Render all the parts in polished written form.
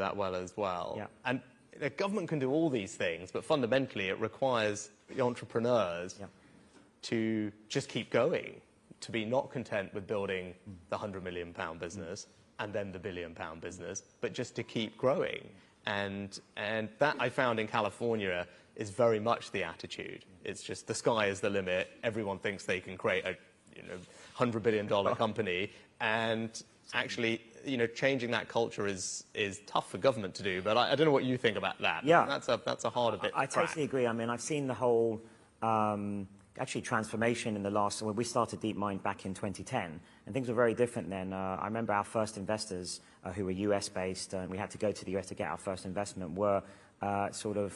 that well as well. Yeah. And the government can do all these things, but fundamentally it requires the entrepreneurs to just keep going, to be not content with building the £100 million business and then the £1 billion business, but just to keep growing. And that I found in California is very much the attitude. It's just the sky is the limit. Everyone thinks they can create a $100 billion company, and actually, changing that culture is tough for government to do. But I don't know what you think about that. Yeah, that's a harder bit. I totally agree. I mean, I've seen the whole actually transformation in the last. When we started DeepMind back in 2010, and things were very different then. I remember our first investors, who were US based, and we had to go to the US to get our first investment, were sort of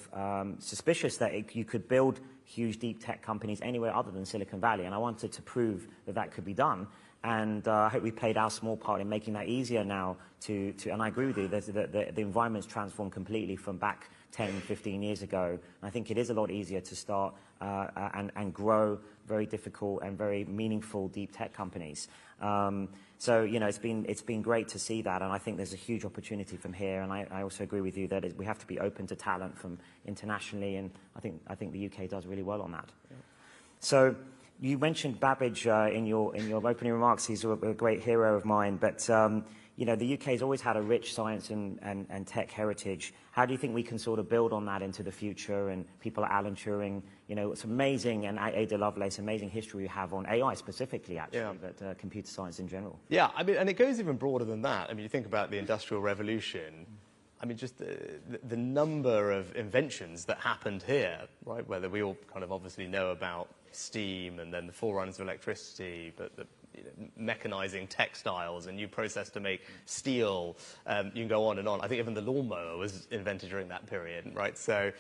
suspicious that you could build huge deep tech companies anywhere other than Silicon Valley, and I wanted to prove that that could be done. And I hope we played our small part in making that easier now and I agree with you, the environment's transformed completely from back 10, 15 years ago. And I think it is a lot easier to start and grow very difficult and very meaningful deep tech companies. So, it's been great to see that, and I think there's a huge opportunity from here. And I also agree with you that we have to be open to talent from internationally, and I think the UK does really well on that. Yeah. So, you mentioned Babbage in your opening remarks. He's a great hero of mine. But the UK has always had a rich science and tech heritage. How do you think we can sort of build on that into the future? And people like Alan Turing, it's amazing, and Ada Lovelace, amazing history we have on AI specifically, actually, but computer science in general. Yeah, I mean, and it goes even broader than that. I mean, you think about the Industrial Revolution. I mean, just the number of inventions that happened here, right? Whether we all kind of obviously know about steam and then the forerunners of electricity, but the mechanizing textiles, a new process to make steel. You can go on and on. I think even the lawnmower was invented during that period, right? So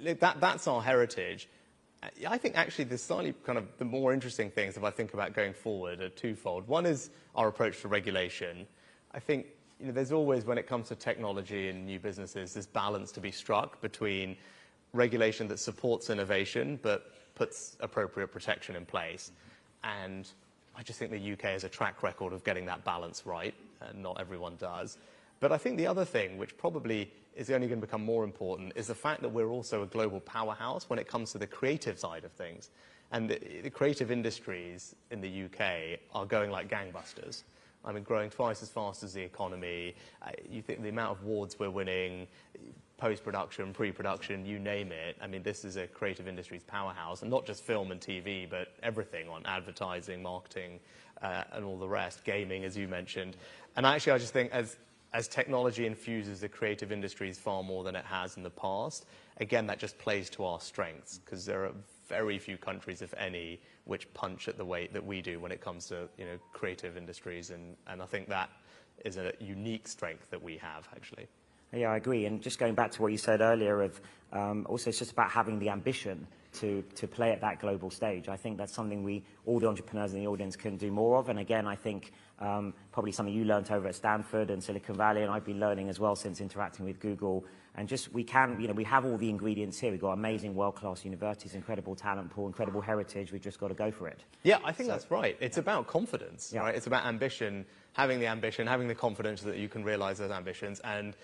that's our heritage. I think actually the slightly kind of the more interesting things, if I think about going forward, are twofold. One is our approach to regulation. I think there's always, when it comes to technology and new businesses, this balance to be struck between regulation that supports innovation but puts appropriate protection in place. And I just think the UK has a track record of getting that balance right, and not everyone does. But I think the other thing, which probably is only going to become more important, is the fact that we're also a global powerhouse when it comes to the creative side of things. And the creative industries in the UK are going like gangbusters. I mean, growing twice as fast as the economy. You think the amount of awards we're winning, post-production, pre-production, you name it. I mean, this is a creative industries powerhouse, and not just film and TV, but everything on advertising, marketing, and all the rest, gaming, as you mentioned. And actually, I just think as technology infuses the creative industries far more than it has in the past, again, that just plays to our strengths, because there are very few countries, if any, which punch at the weight that we do when it comes to creative industries, and I think that is a unique strength that we have, actually. Yeah, I agree. And just going back to what you said earlier of also it's just about having the ambition to play at that global stage. I think that's something all the entrepreneurs in the audience can do more of. And again, I think probably something you learned over at Stanford and Silicon Valley, and I've been learning as well since interacting with Google. And just we have all the ingredients here. We've got amazing world-class universities, incredible talent pool, incredible heritage. We've just got to go for it. Yeah, I think that's right. It's about confidence, right? It's about ambition, having the confidence that you can realize those ambitions. And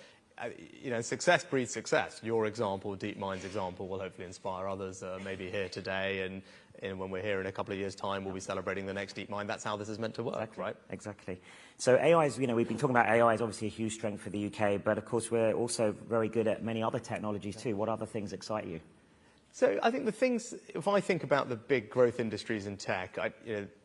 success breeds success. Your example, DeepMind's example, will hopefully inspire others maybe here today. And when we're here in a couple of years' time, we'll be celebrating the next DeepMind. That's how this is meant to work, right? Exactly. So AI is, we've been talking about AI is obviously a huge strength for the UK, but of course we're also very good at many other technologies too. What other things excite you? So I think the things, if I think about the big growth industries in tech,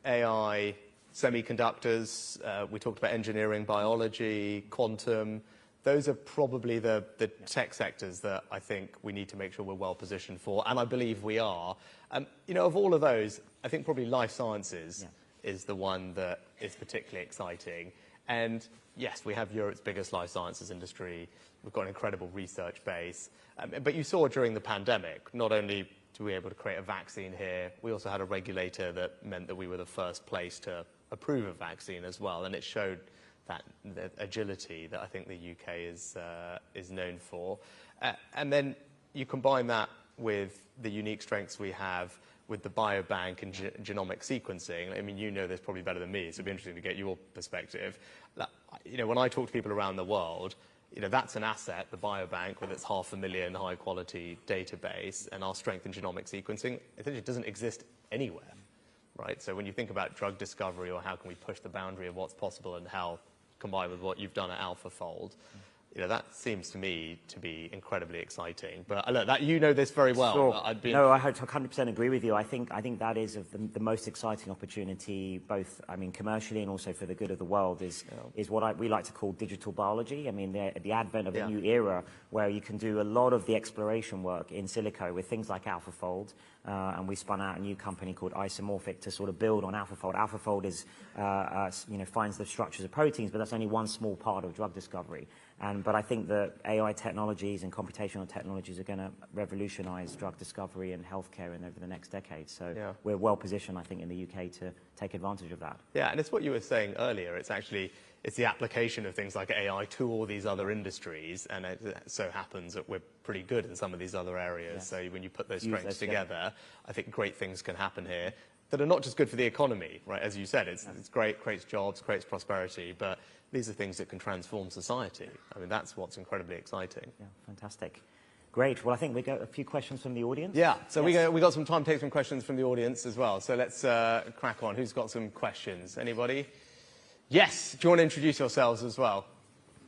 AI, semiconductors, we talked about engineering, biology, quantum. Those are probably the tech sectors that I think we need to make sure we're well positioned for, and I believe we are. Of all of those, I think probably life sciences is the one that is particularly exciting. And yes, we have Europe's biggest life sciences industry. We've got an incredible research base. But you saw during the pandemic, not only were we able to create a vaccine here, we also had a regulator that meant that we were the first place to approve a vaccine as well, and it showed that the agility that I think the UK is known for. And then you combine that with the unique strengths we have with the biobank and genomic sequencing. I mean, you know this probably better than me, so it'd be interesting to get your perspective. When I talk to people around the world, that's an asset, the biobank with its 500,000 high-quality database, and our strength in genomic sequencing, it doesn't exist anywhere, right? So when you think about drug discovery or how can we push the boundary of what's possible in health, combined with what you've done at AlphaFold, that seems to me to be incredibly exciting. But look, this very well. Sure. No, I 100% agree with you. I think that is the most exciting opportunity, both, commercially and also for the good of the world, is what we like to call digital biology. I mean, the advent of a new era where you can do a lot of the exploration work in silico with things like AlphaFold. And we spun out a new company called Isomorphic to sort of build on AlphaFold. AlphaFold is, finds the structures of proteins, but that's only one small part of drug discovery. But I think that AI technologies and computational technologies are going to revolutionize drug discovery and healthcare over the next decade. So we're well positioned, I think, in the UK to take advantage of that. Yeah, and it's what you were saying earlier. It's the application of things like AI to all these other industries, and it so happens that we're pretty good in some of these other areas. Yes. So when you put those strengths together, I think great things can happen here that are not just good for the economy, right? As you said, it's great, creates jobs, creates prosperity, but these are things that can transform society. I mean, that's what's incredibly exciting. Yeah, fantastic. Great. Well, I think we got a few questions from the audience. Yeah, so we got some time to take some questions from the audience as well. So let's crack on. Who's got some questions? Anybody? Yes. Do you want to introduce yourselves as well?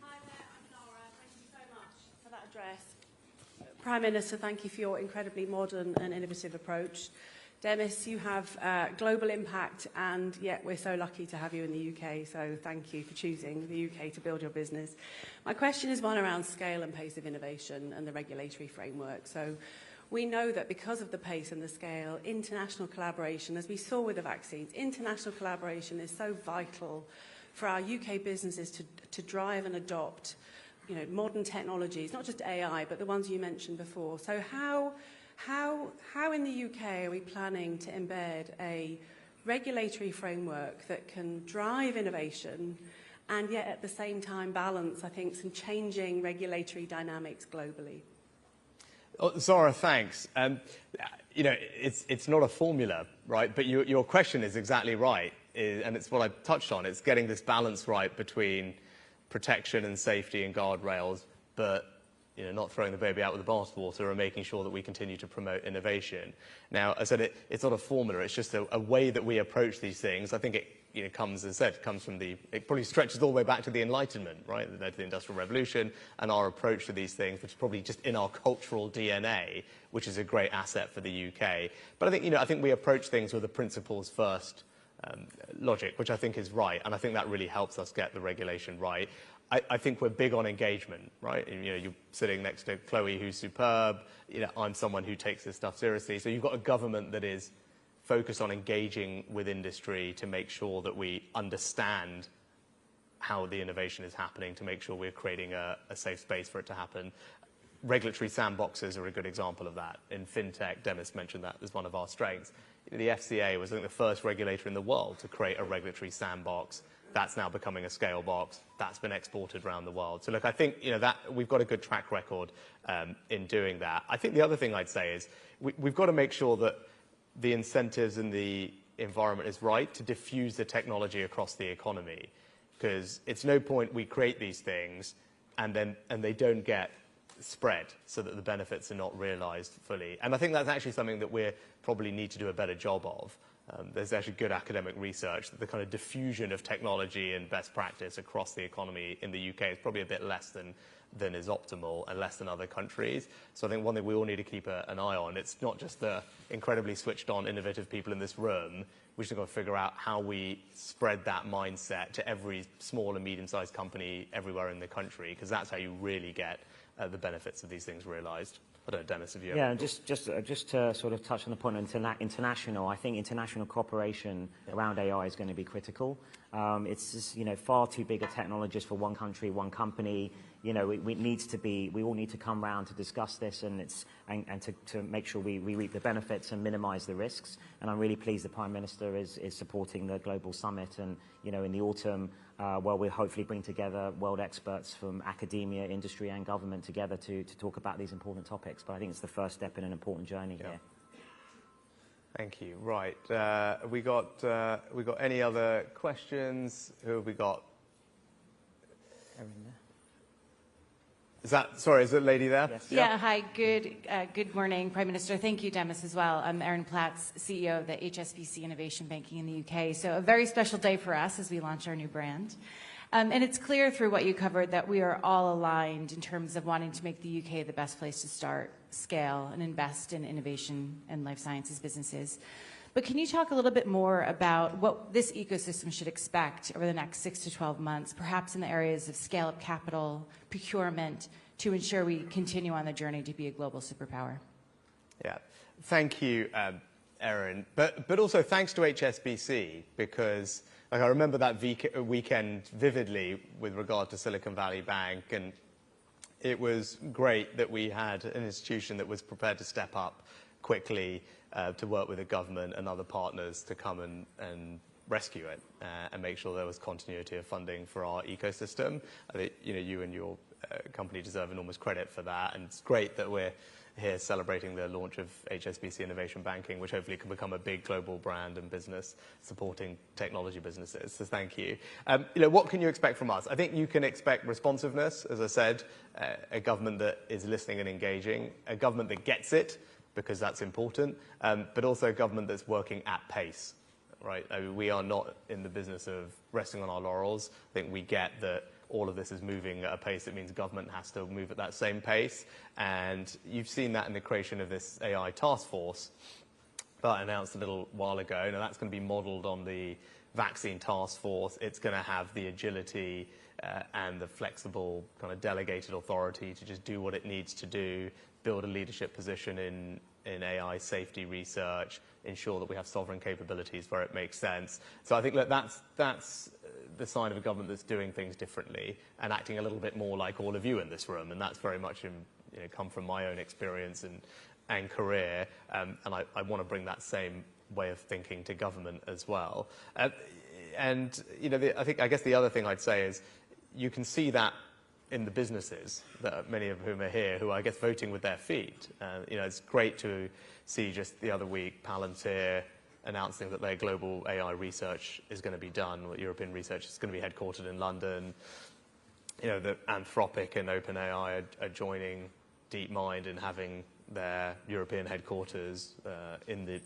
Hi there, I'm Laura. Thank you so much for that address. Prime Minister, thank you for your incredibly modern and innovative approach. Demis, you have global impact, and yet we're so lucky to have you in the UK, so thank you for choosing the UK to build your business. My question is one around scale and pace of innovation and the regulatory framework. So we know that because of the pace and the scale, international collaboration, as we saw with the vaccines, international collaboration is so vital for our UK businesses to drive and adopt, modern technologies, not just AI, but the ones you mentioned before. So how in the UK are we planning to embed a regulatory framework that can drive innovation and yet at the same time balance, I think, some changing regulatory dynamics globally? Zora, thanks. It's not a formula, right? But your question is exactly right, and it's what I touched on. It's getting this balance right between protection and safety and guardrails, but not throwing the baby out with the bathwater and making sure that we continue to promote innovation. Now, I said it's not a formula. It's just a way that we approach these things. I think it comes, as I said, it probably stretches all the way back to the Enlightenment, right? The Industrial Revolution and our approach to these things, which is probably just in our cultural DNA, which is a great asset for the UK. But I think we approach things with a principles first logic, which I think is right, and I think that really helps us get the regulation right. I think we're big on engagement, right? And, you're sitting next to Chloe, who's superb. I'm someone who takes this stuff seriously. So you've got a government that is focused on engaging with industry to make sure that we understand how the innovation is happening, to make sure we're creating a safe space for it to happen. Regulatory sandboxes are a good example of that. In fintech, Demis mentioned that as one of our strengths. The FCA was, I think, the first regulator in the world to create a regulatory sandbox. That's now becoming a scale box. That's been exported around the world. So look, I think that we've got a good track record in doing that. I think the other thing I'd say is we've got to make sure that the incentives and the environment is right to diffuse the technology across the economy, because it's no point we create these things and they don't get spread so that the benefits are not realized fully. And I think that's actually something that we probably need to do a better job of. There's actually good academic research that the kind of diffusion of technology and best practice across the economy in the UK is probably a bit less than is optimal and less than other countries. So I think one thing we all need to keep an eye on, it's not just the incredibly switched on, innovative people in this room. We just got to figure out how we spread that mindset to every small and medium-sized company everywhere in the country, because that's how you really get the benefits of these things realized. I don't know, Demis, if you Yeah, just to sort of touch on the point of international, I think international cooperation around AI is going to be critical. It's just, far too big a technologist for one country, one company. We all need to come round to discuss this and to make sure we reap the benefits and minimise the risks. And I'm really pleased the Prime Minister is supporting the Global Summit, and in the autumn, we'll hopefully bring together world experts from academia, industry and government together to talk about these important topics. But I think it's the first step in an important journey here. Thank you. Right. We got any other questions? Who have we got? Everything there. Is it lady there? Yes. Yeah, hi, good morning, Prime Minister. Thank you, Demis, as well. I'm Erin Platts, CEO of the HSBC Innovation Banking in the UK. So a very special day for us as we launch our new brand. And it's clear through what you covered that we are all aligned in terms of wanting to make the UK the best place to start, scale, and invest in innovation and life sciences businesses. But can you talk a little bit more about what this ecosystem should expect over the next 6 to 12 months, perhaps in the areas of scale-up capital, procurement, to ensure we continue on the journey to be a global superpower? Yeah, thank you, Erin. But also thanks to HSBC, because I remember that weekend vividly with regard to Silicon Valley Bank, and it was great that we had an institution that was prepared to step up quickly to work with the government and other partners to come and rescue it and make sure there was continuity of funding for our ecosystem. I think you and your company deserve enormous credit for that, and it's great that we're here celebrating the launch of HSBC Innovation Banking, which hopefully can become a big global brand and business supporting technology businesses. So thank you. What can you expect from us? I think you can expect responsiveness, as I said, a government that is listening and engaging, a government that gets it, because that's important, but also a government that's working at pace, right? I mean, we are not in the business of resting on our laurels. I think we get that all of this is moving at a pace that means government has to move at that same pace. And you've seen that in the creation of this AI task force that I announced a little while ago. Now, that's going to be modeled on the vaccine task force. It's going to have the agility and the flexible kind of delegated authority to just do what it needs to do, build a leadership position in AI safety research, ensure that we have sovereign capabilities where it makes sense. So I think that's the sign of a government that's doing things differently and acting a little bit more like all of you in this room. And that's very much come from my own experience and career. And I want to bring that same way of thinking to government as well. I guess the other thing I'd say is you can see that in the businesses, that many of whom are here, who are, I guess, voting with their feet. It's great to see just the other week Palantir announcing that their global AI research is going to be done, European research is going to be headquartered in London. That Anthropic and OpenAI are joining DeepMind and having their European headquarters in the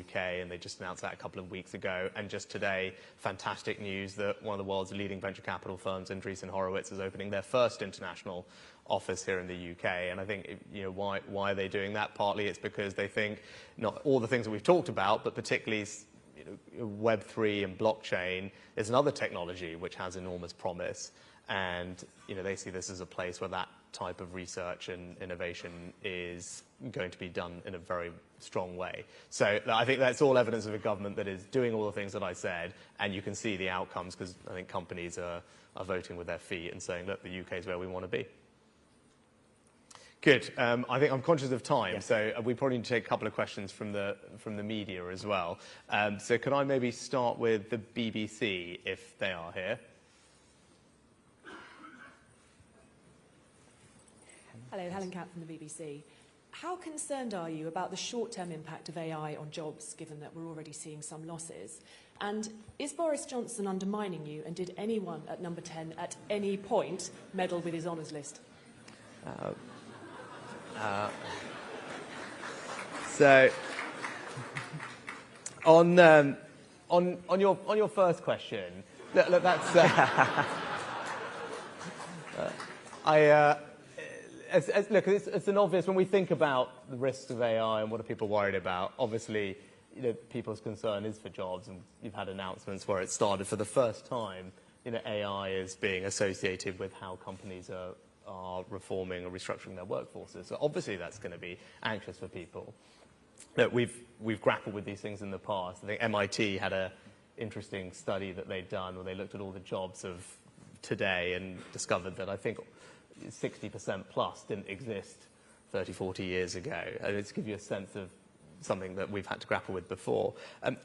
UK, and they just announced that a couple of weeks ago. And just today, fantastic news that one of the world's leading venture capital firms, Andreessen Horowitz, is opening their first international office here in the UK. And I think, why are they doing that? Partly it's because they think not all the things that we've talked about, but particularly Web3 and blockchain is another technology which has enormous promise. And they see this as a place where that type of research and innovation is going to be done in a very strong way. So I think that's all evidence of a government that is doing all the things that I said, and you can see the outcomes because I think companies are voting with their feet and saying, look, the UK is where we want to be. Good. I think I'm conscious of time, yes. So we probably need to take a couple of questions from the media as well. So could I maybe start with the BBC, if they are here? Hello, Helen Camp from the BBC. How concerned are you about the short-term impact of AI on jobs, given that we're already seeing some losses? And is Boris Johnson undermining you, and did anyone at number 10 at any point meddle with his honours list? So, on your first question, look, that's look, it's an obvious, when we think about the risks of AI and what are people worried about, obviously, people's concern is for jobs, and you've had announcements where it started for the first time, AI is being associated with how companies are reforming or restructuring their workforces. So obviously that's going to be anxious for people. Look, we've grappled with these things in the past. I think MIT had an interesting study that they'd done where they looked at all the jobs of today and discovered that I think 60% plus didn't exist 30, 40 years ago. And it's to give you a sense of something that we've had to grapple with before.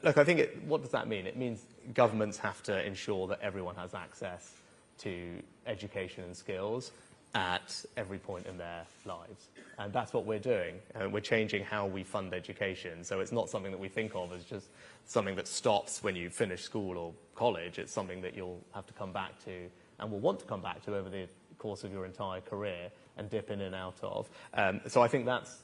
Look, I think what does that mean? It means governments have to ensure that everyone has access to education and skills at every point in their lives. And that's what we're doing. We're changing how we fund education. So it's not something that we think of as just something that stops when you finish school or college. It's something that you'll have to come back to and will want to come back to over the course of your entire career. and dip in and out of. So I think that's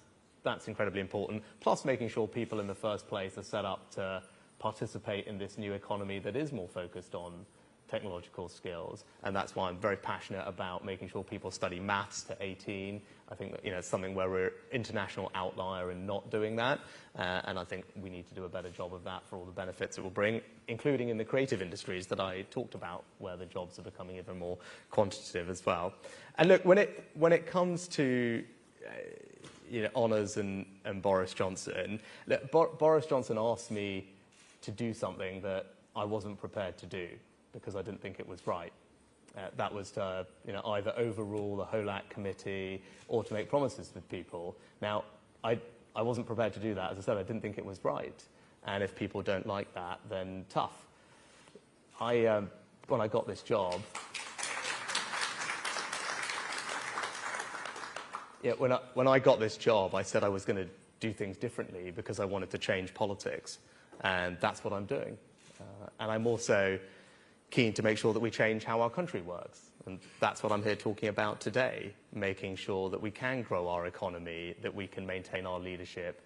incredibly important, plus making sure people in the first place are set up to participate in this new economy that is more focused on technological skills, and that's why I'm very passionate about making sure people study maths to 18. I think that, it's something where we're international outlier in not doing that, and I think we need to do a better job of that for all the benefits it will bring, including in the creative industries that I talked about, where the jobs are becoming even more quantitative as well. And look, when it comes to honours and Boris Johnson, look, Boris Johnson asked me to do something that I wasn't prepared to do, because I didn't think it was right. That was to either overrule the HOLAC committee or to make promises with people. Now, I wasn't prepared to do that. As I said, I didn't think it was right. And if people don't like that, then tough. When I got this job, when I got this job, I said I was going to do things differently because I wanted to change politics. And that's what I'm doing. And I'm also keen to make sure that we change how our country works. And that's what I'm here talking about today, making sure that we can grow our economy, that we can maintain our leadership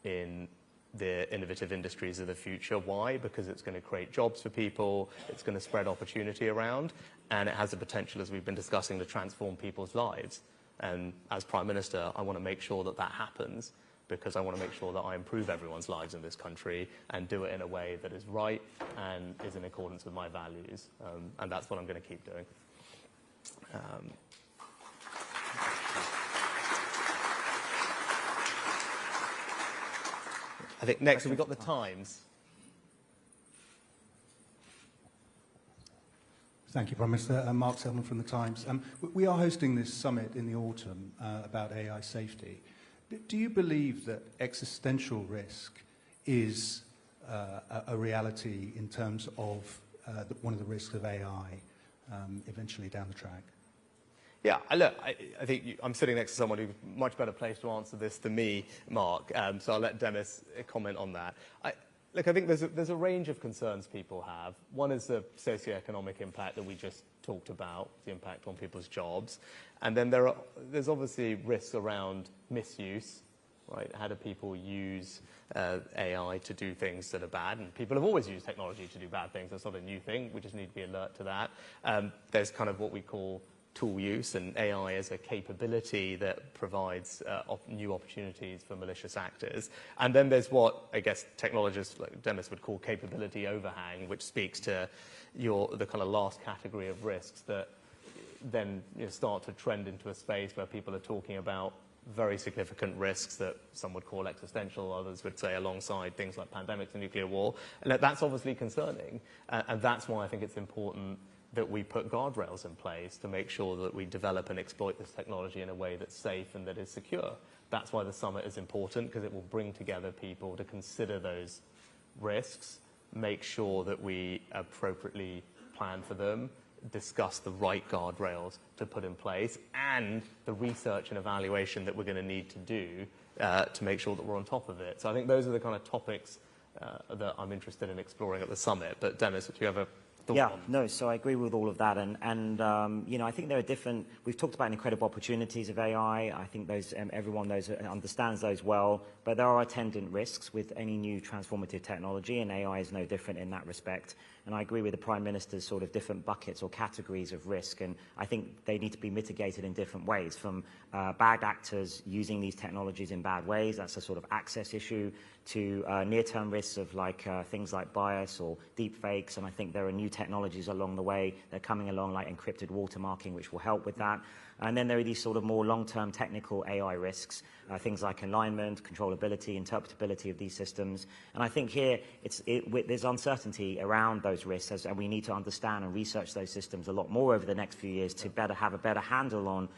in the innovative industries of the future. Why? Because it's going to create jobs for people, it's going to spread opportunity around, and it has the potential, as we've been discussing, to transform people's lives. And as Prime Minister, I want to make sure that that happens, because I want to make sure that I improve everyone's lives in this country and do it in a way that is right and is in accordance with my values. And that's what I'm going to keep doing. I think next we've got the Times. Thank you, Prime Minister. Mark Selman from the Times. We are hosting this summit in the autumn about AI safety. Do you believe that existential risk is a reality in terms of one of the risks of AI eventually down the track? Yeah, look, I think I'm sitting next to someone who's much better placed to answer this than me, Mark, so I'll let Demis comment on that. Look, I think there's a range of concerns people have. One is the socioeconomic impact that we just talked about, the impact on people's jobs. And then there's obviously risks around misuse, right? How do people use AI to do things that are bad? And people have always used technology to do bad things. That's not a new thing. We just need to be alert to that. There's kind of what we call tool use, and AI is a capability that provides new opportunities for malicious actors. And then there's what, I guess, technologists like Demis would call capability overhang, which speaks to the kind of last category of risks that then start to trend into a space where people are talking about very significant risks that some would call existential, others would say alongside things like pandemics and nuclear war. And that's obviously concerning. And that's why I think it's important that we put guardrails in place to make sure that we develop and exploit this technology in a way that's safe and that is secure. That's why the summit is important, because it will bring together people to consider those risks, make sure that we appropriately plan for them, discuss the right guardrails to put in place, and the research and evaluation that we're going to need to do to make sure that we're on top of it. So I think those are the kind of topics that I'm interested in exploring at the summit. But Demis, do you have a thought on? No, so I agree with all of that. And I think there are different, we've talked about incredible opportunities of AI. I think those, everyone knows, understands those well. But there are attendant risks with any new transformative technology, and AI is no different in that respect. And I agree with the Prime Minister's sort of different buckets or categories of risk, and I think they need to be mitigated in different ways, from bad actors using these technologies in bad ways, that's a sort of access issue, to near-term risks of things like bias or deep fakes, and I think there are new technologies along the way that are coming along, like encrypted watermarking, which will help with that. And then there are these sort of more long-term technical AI risks, things like alignment, controllability, interpretability of these systems. And I think here there's uncertainty around those risks, and we need to understand and research those systems a lot more over the next few years to have a better handle on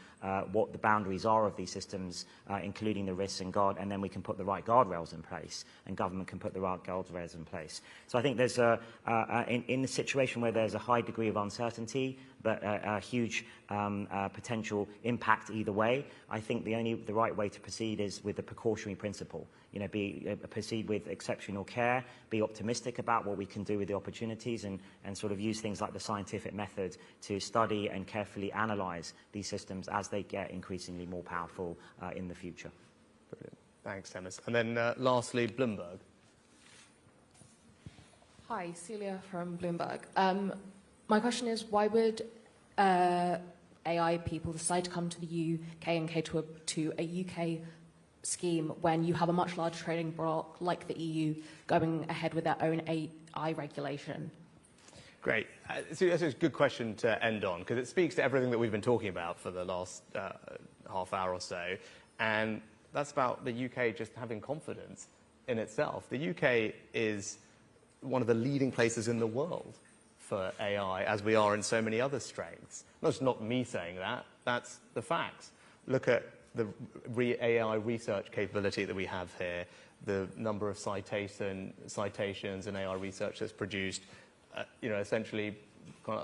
what the boundaries are of these systems, including the risks and then we can put the right guardrails in place, and government can put the right guardrails in place. So I think there's in the situation where there's a high degree of uncertainty, but a huge potential impact either way. I think the right way to proceed is with the precautionary principle. You know, proceed with exceptional care, be optimistic about what we can do with the opportunities, and sort of use things like the scientific method to study and carefully analyze these systems as they get increasingly more powerful in the future. Brilliant. Thanks, Demis. And then lastly, Bloomberg. Hi, Celia from Bloomberg. My question is, why would AI people decide to come to the UK and cater to a UK scheme when you have a much larger trading bloc like the EU going ahead with their own AI regulation? Great. So that's a good question to end on, because it speaks to everything that we've been talking about for the last half hour or so. And that's about the UK just having confidence in itself. The UK is one of the leading places in the world for AI, as we are in so many other strengths. That's not me saying that, that's the facts. Look at the AI research capability that we have here, the number of citations and AI research that's produced, essentially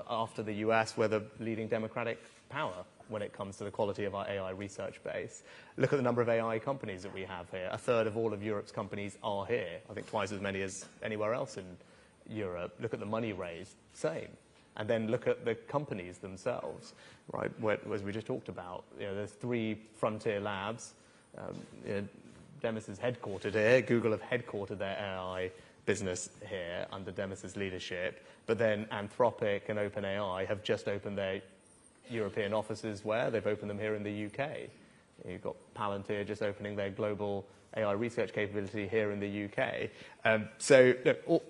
after the US, we're the leading democratic power when it comes to the quality of our AI research base. Look at the number of AI companies that we have here. A third of all of Europe's companies are here. I think twice as many as anywhere else in Europe. Look at the money raised, same. And then look at the companies themselves, right? As we just talked about, there's 3 frontier labs. Demis is headquartered here. Google have headquartered their AI business here under Demis's leadership. But then Anthropic and OpenAI have just opened their European offices where? They've opened them here in the UK. You've got Palantir just opening their global AI research capability here in the UK. So look,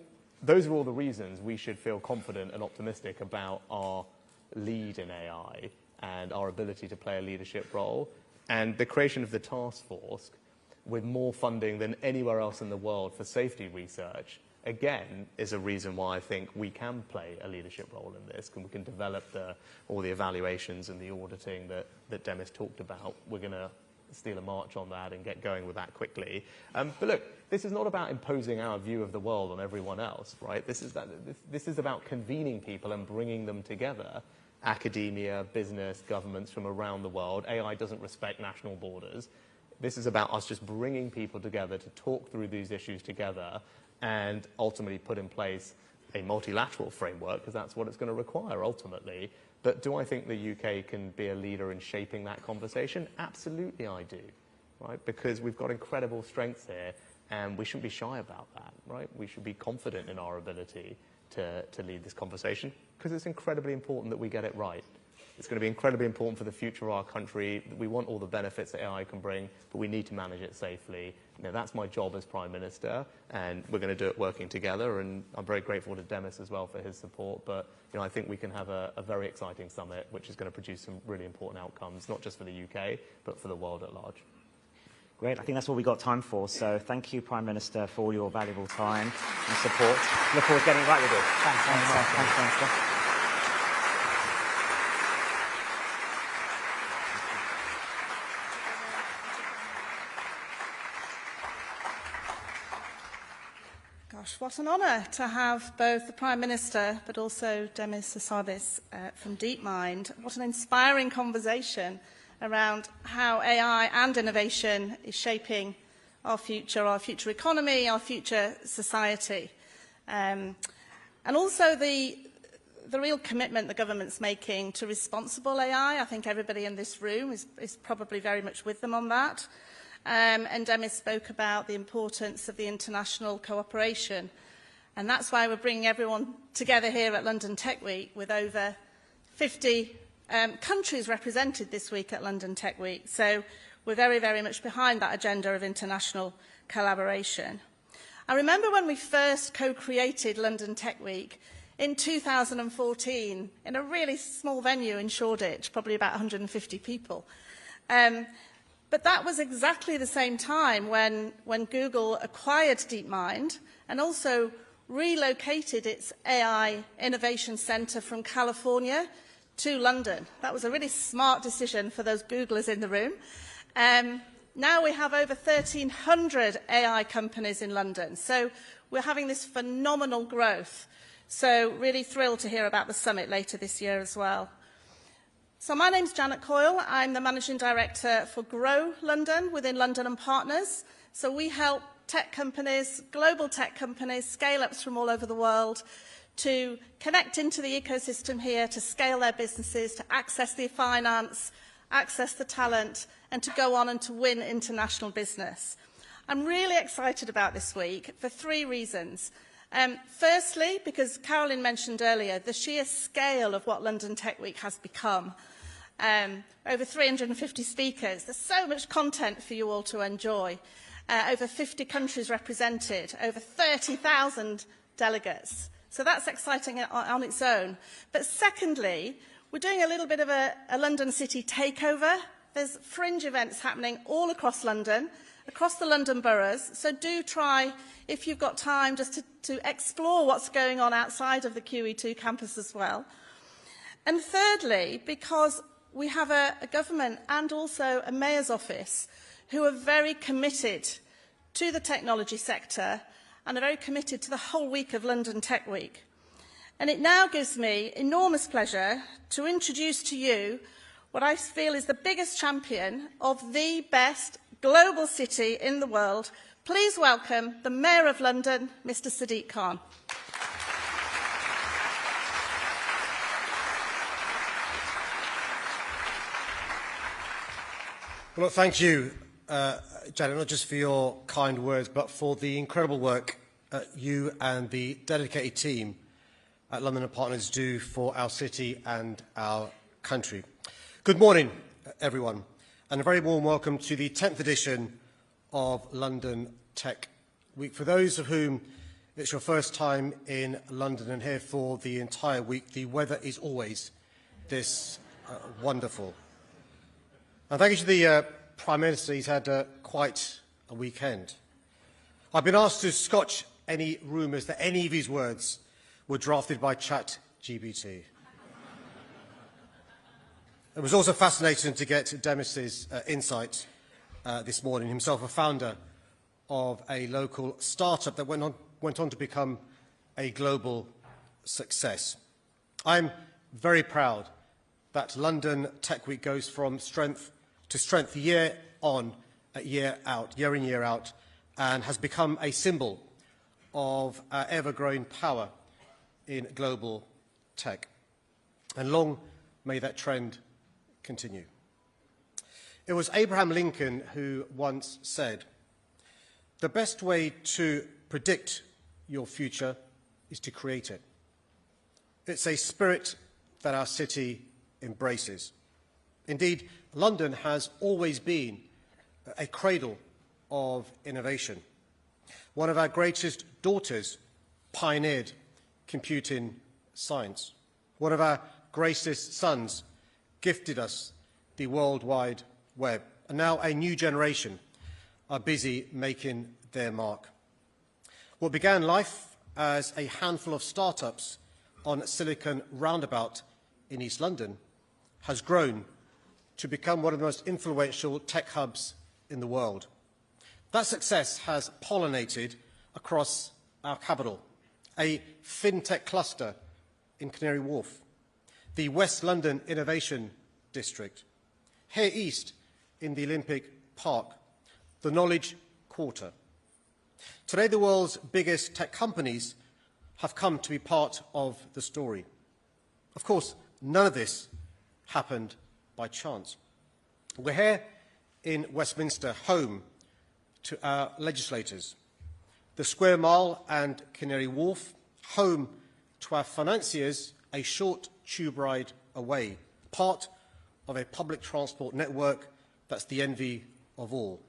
those are all the reasons we should feel confident and optimistic about our lead in AI and our ability to play a leadership role. And the creation of the task force with more funding than anywhere else in the world for safety research, again, is a reason why I think we can play a leadership role in this, and we can develop all the evaluations and the auditing that Demis talked about. We're going to steal a march on that and get going with that quickly. But look, this is not about imposing our view of the world on everyone else, right? This is about convening people and bringing them together. Academia, business, governments from around the world. AI doesn't respect national borders. This is about us just bringing people together to talk through these issues together and ultimately put in place a multilateral framework, because that's what it's going to require ultimately. But do I think the UK can be a leader in shaping that conversation? Absolutely I do, right? Because we've got incredible strengths here, and we shouldn't be shy about that, right? We should be confident in our ability to lead this conversation, because it's incredibly important that we get it right. It's going to be incredibly important for the future of our country. We want all the benefits that AI can bring, but we need to manage it safely. That's my job as Prime Minister, and we're going to do it working together. And I'm very grateful to Demis as well for his support. But I think we can have a very exciting summit, which is going to produce some really important outcomes, not just for the UK, but for the world at large. Great. I think that's all we've got time for. So thank you, Prime Minister, for all your valuable time and support. Look forward to getting right with it. Thanks, Prime Minister. Gosh, what an honour to have both the Prime Minister but also Demis Hassabis from DeepMind. What an inspiring conversation around how AI and innovation is shaping our future economy, our future society. And also the real commitment the government's making to responsible AI. I think everybody in this room is probably very much with them on that. And Demis spoke about the importance of the international cooperation. And that's why we're bringing everyone together here at London Tech Week, with over 50 countries represented this week at London Tech Week. So we're very, very much behind that agenda of international collaboration. I remember when we first co-created London Tech Week in 2014 in a really small venue in Shoreditch, probably about 150 people. But that was exactly the same time when Google acquired DeepMind and also relocated its AI Innovation Centre from California to London. That was a really smart decision for those Googlers in the room. Now we have over 1,300 AI companies in London. So we're having this phenomenal growth. So really thrilled to hear about the summit later this year as well. So my name's Janet Coyle. I'm the Managing Director for Grow London within London & Partners. So we help tech companies, global tech companies, scale-ups from all over the world to connect into the ecosystem here, to scale their businesses, to access the finance, access the talent, and to go on and to win international business. I'm really excited about this week for 3 reasons. Firstly, because Carolyn mentioned earlier, the sheer scale of what London Tech Week has become. Over 350 speakers. There's so much content for you all to enjoy. Over 50 countries represented. Over 30,000 delegates. So that's exciting on its own. But secondly, we're doing a little bit of a London City takeover. There's fringe events happening all across London, across the London boroughs. So do try, if you've got time, just to explore what's going on outside of the QE2 campus as well. And thirdly, because we have a government and also a mayor's office who are very committed to the technology sector and are very committed to the whole week of London Tech Week. And it now gives me enormous pleasure to introduce to you what I feel is the biggest champion of the best global city in the world. Please welcome the Mayor of London, Mr. Sadiq Khan. Well, thank you, Janet, not just for your kind words, but for the incredible work you and the dedicated team at London & Partners do for our city and our country. Good morning, everyone, and a very warm welcome to the 10th edition of London Tech Week. For those of whom it's your first time in London and here for the entire week, the weather is always this wonderful. And thank you to the Prime Minister. He's had quite a weekend. I've been asked to scotch any rumours that any of his words were drafted by ChatGPT. It was also fascinating to get Demis's insight this morning, himself a founder of a local startup that went on to become a global success. I'm very proud that London Tech Week goes from strength to strength year on, year out, year in, year out, and has become a symbol of our ever-growing power in global tech. And long may that trend continue. It was Abraham Lincoln who once said, "The best way to predict your future is to create it." It's a spirit that our city embraces. Indeed, London has always been a cradle of innovation. One of our greatest daughters pioneered computing science. One of our greatest sons gifted us the World Wide Web. And now a new generation are busy making their mark. What began life as a handful of startups on Silicon Roundabout in East London has grown to become one of the most influential tech hubs in the world. That success has pollinated across our capital, a fintech cluster in Canary Wharf, the West London Innovation District, here east in the Olympic Park, the Knowledge Quarter. Today, the world's biggest tech companies have come to be part of the story. Of course, none of this happened by chance. We're here in Westminster, home to our legislators, the Square Mile and Canary Wharf, home to our financiers, a short tube ride away, part of a public transport network that's the envy of all.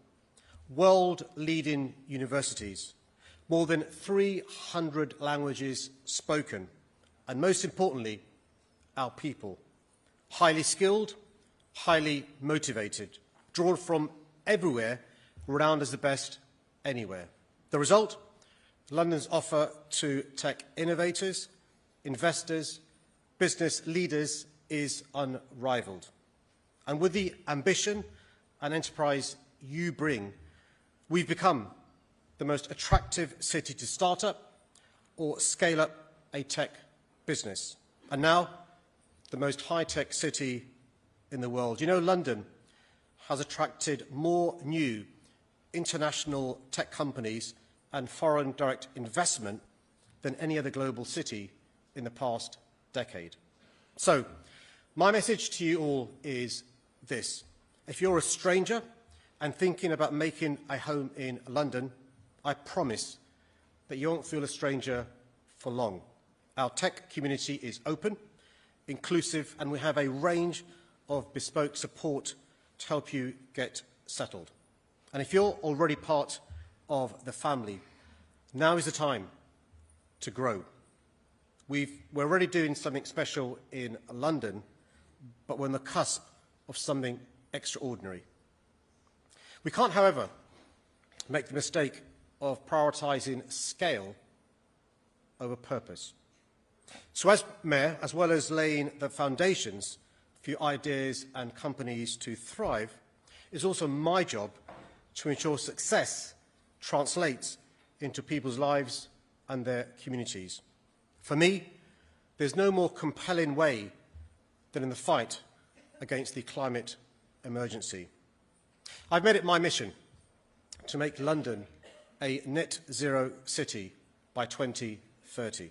World-leading universities, more than 300 languages spoken, and most importantly, our people, highly skilled, highly motivated, drawn from everywhere, renowned as the best anywhere. The result? London's offer to tech innovators, investors, business leaders is unrivaled. And with the ambition and enterprise you bring, we've become the most attractive city to start up or scale up a tech business. And now, the most high-tech city in the world. You know, London has attracted more new international tech companies and foreign direct investment than any other global city in the past decade. So, my message to you all is this. If you're a stranger and thinking about making a home in London, I promise that you won't feel a stranger for long. Our tech community is open, inclusive, and we have a range of bespoke support to help you get settled. And if you're already part of the family, now is the time to grow. We're already doing something special in London, but we're on the cusp of something extraordinary. We can't, however, make the mistake of prioritising scale over purpose. So as Mayor, as well as laying the foundations for your ideas and companies to thrive, it's also my job to ensure success translates into people's lives and their communities. For me, there's no more compelling way than in the fight against the climate emergency. I've made it my mission to make London a net zero city by 2030.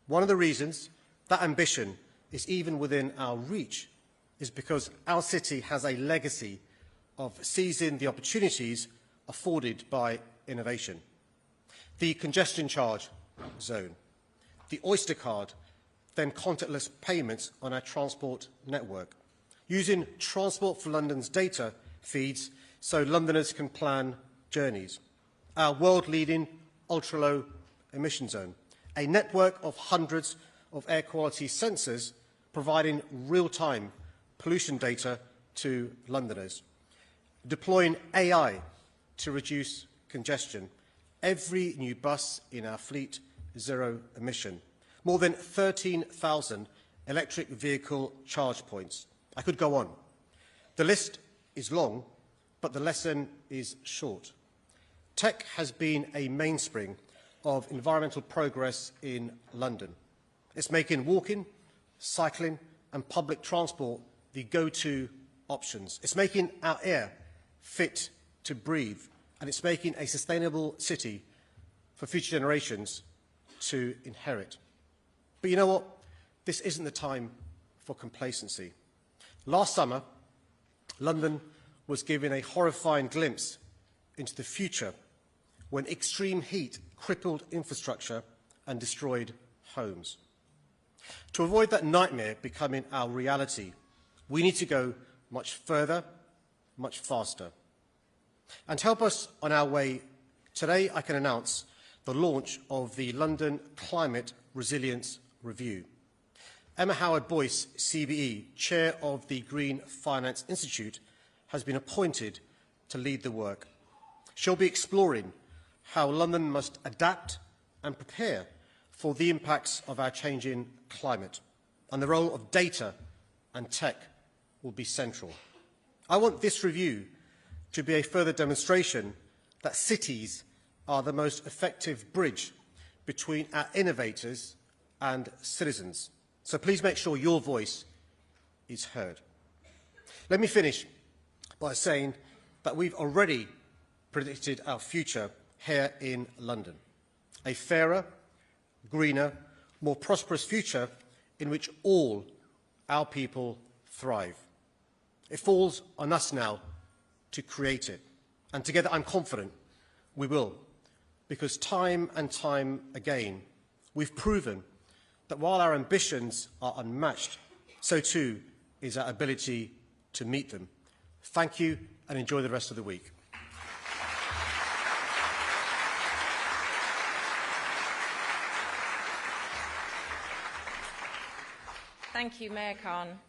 One of the reasons that ambition is even within our reach is because our city has a legacy of seizing the opportunities afforded by innovation. The congestion charge zone, the Oyster card, then contactless payments on our transport network, using Transport for London's data feeds so Londoners can plan journeys, our world-leading ultra-low emission zone, a network of hundreds of air quality sensors providing real-time pollution data to Londoners, deploying AI to reduce congestion, every new bus in our fleet zero emission, more than 13,000 electric vehicle charge points. I could go on. The list is long, but the lesson is short. Tech has been a mainspring of environmental progress in London. It's making walking, cycling and public transport the go-to options. It's making our air fit to breathe, and it's making a sustainable city for future generations to inherit. But you know what? This isn't the time for complacency. Last summer, London was given a horrifying glimpse into the future when extreme heat crippled infrastructure and destroyed homes. To avoid that nightmare becoming our reality, we need to go much further, much faster. And to help us on our way, today I can announce the launch of the London Climate Resilience Review. Emma Howard-Boyce, CBE, Chair of the Green Finance Institute, has been appointed to lead the work. She'll be exploring how London must adapt and prepare for the impacts of our changing climate, and the role of data and tech will be central. I want this review to be a further demonstration that cities are the most effective bridge between our innovators and citizens. So please make sure your voice is heard. Let me finish by saying that we've already predicted our future here in London. A fairer, greener, more prosperous future in which all our people thrive. It falls on us now to create it. And together I'm confident we will, because time and time again we've proven that while our ambitions are unmatched, so too is our ability to meet them. Thank you and enjoy the rest of the week. Thank you, Mayor Khan.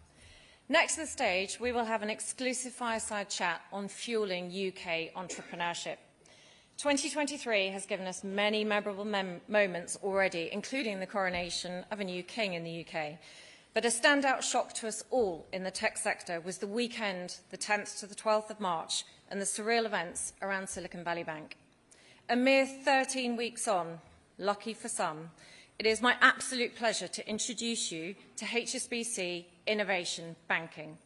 Next to the stage, we will have an exclusive fireside chat on fueling UK entrepreneurship. 2023 has given us many memorable moments already, including the coronation of a new king in the UK. But a standout shock to us all in the tech sector was the weekend, the 10th to the 12th of March, and the surreal events around Silicon Valley Bank. A mere 13 weeks on, lucky for some, it is my absolute pleasure to introduce you to HSBC Innovation Banking.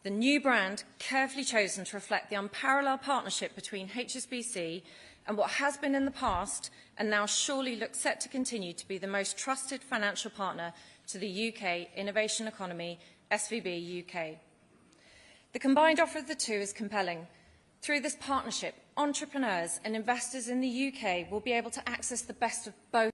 The new brand, carefully chosen to reflect the unparalleled partnership between HSBC and what has been in the past and now surely looks set to continue to be the most trusted financial partner to the UK innovation economy, SVB UK. The combined offer of the two is compelling. Through this partnership, entrepreneurs and investors in the UK will be able to access the best of both